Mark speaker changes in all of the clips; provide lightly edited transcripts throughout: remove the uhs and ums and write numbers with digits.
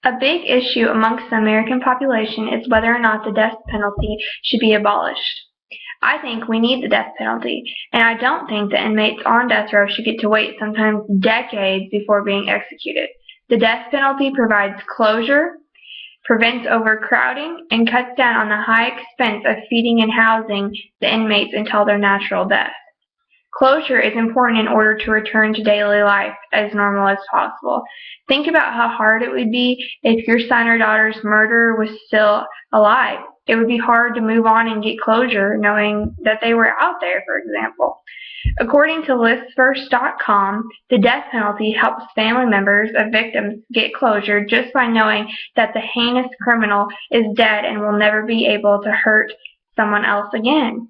Speaker 1: A big issue amongst the American population is whether or not the death penalty should be abolished. I think we need the death penalty, and I don't think the inmates on death row should get to wait sometimes decades before being executed. The death penalty provides closure, prevents overcrowding, and cuts down on the high expense of feeding and housing the inmates until their natural death. Closure is important in order to return to daily life as normal as possible. Think about how hard it would be if your son or daughter's murderer was still alive. It would be hard to move on and get closure knowing that they were out there, for example. According to listfirst.com, the death penalty helps family members of victims get closure just by knowing that the heinous criminal is dead and will never be able to hurt someone else again.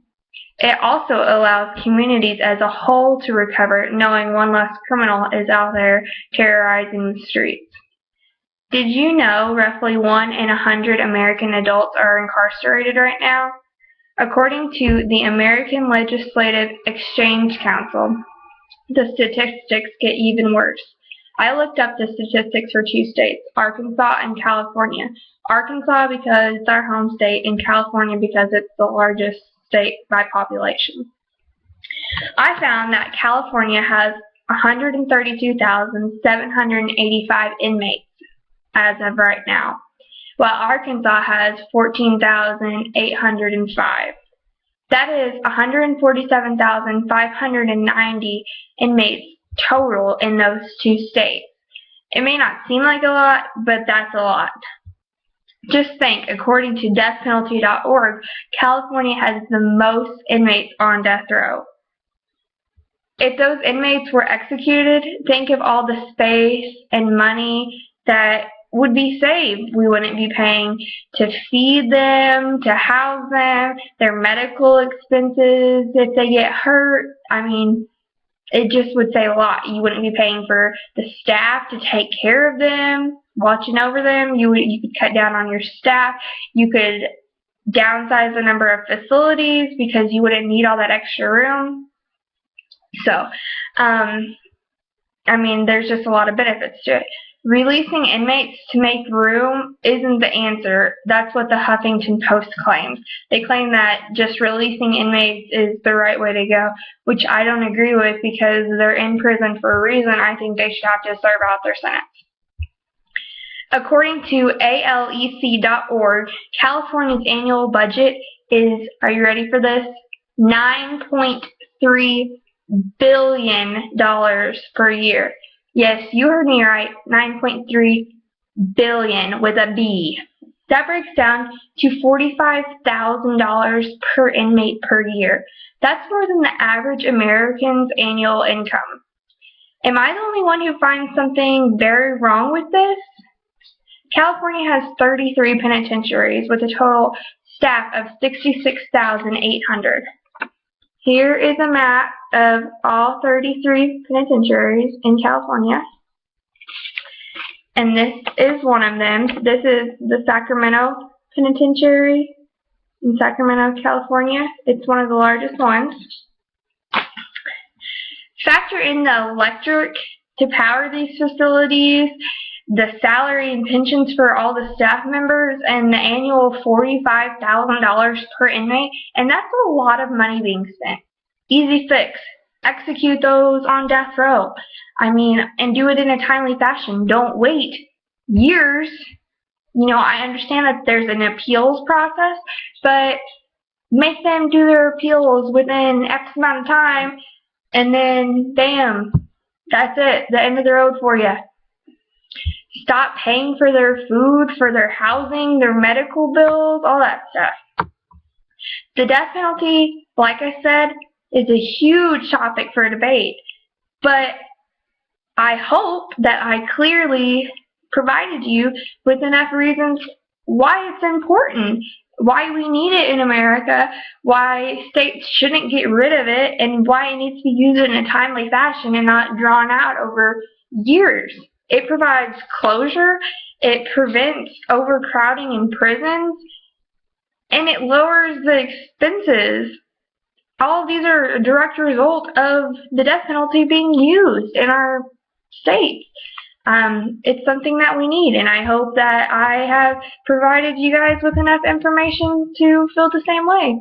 Speaker 1: It also allows communities as a whole to recover, knowing one less criminal is out there terrorizing the streets. Did you know roughly 1 in 100 American adults are incarcerated right now? According to the American Legislative Exchange Council, the statistics get even worse. I looked up the statistics for 2 states, Arkansas and California. Arkansas because it's our home state, and California because it's the largest state by population. I found that California has 132,785 inmates as of right now, while Arkansas has 14,805. That is 147,590 inmates total in those 2 states. It may not seem like a lot, but that's a lot. Just think, according to deathpenalty.org, California has the most inmates on death row. If those inmates were executed, think of all the space and money that would be saved. We wouldn't be paying to feed them, to house them, their medical expenses if they get hurt. I mean, it just would save a lot. You wouldn't be paying for the staff to take care of them, watching over them. You could cut down on your staff. You could downsize the number of facilities because you wouldn't need all that extra room. So, I mean, there's just a lot of benefits to it. Releasing inmates to make room isn't the answer. That's what the Huffington Post claims. They claim that just releasing inmates is the right way to go, which I don't agree with because they're in prison for a reason. I think they should have to serve out their sentence. According to ALEC.org, California's annual budget is, are you ready for this? $9.3 billion per year. Yes, you heard me right, 9.3 billion with a B. That breaks down to $45,000 per inmate per year. That's more than the average American's annual income. Am I the only one who finds something very wrong with this? California has 33 penitentiaries with a total staff of 66,800. Here is a map of all 33 penitentiaries in California. And this is one of them. This is the Sacramento Penitentiary in Sacramento, California. It's one of the largest ones. Factor in the electric to power these facilities, the salary and pensions for all the staff members, and the annual $45,000 per inmate, and that's a lot of money being spent. Easy fix. Execute those on death row. I mean, and do it in a timely fashion. Don't wait years. You know, I understand that there's an appeals process, but make them do their appeals within X amount of time, and then bam, that's it. The end of the road for you. Stop paying for their food, for their housing, their medical bills, all that stuff. The death penalty, like I said, is a huge topic for debate, but I hope that I clearly provided you with enough reasons why it's important, why we need it in America, why states shouldn't get rid of it, and why it needs to be used in a timely fashion and not drawn out over years. It provides closure, it prevents overcrowding in prisons, and it lowers the expenses. All of these are a direct result of the death penalty being used in our states. It's something that we need, and I hope that I have provided you guys with enough information to feel the same way.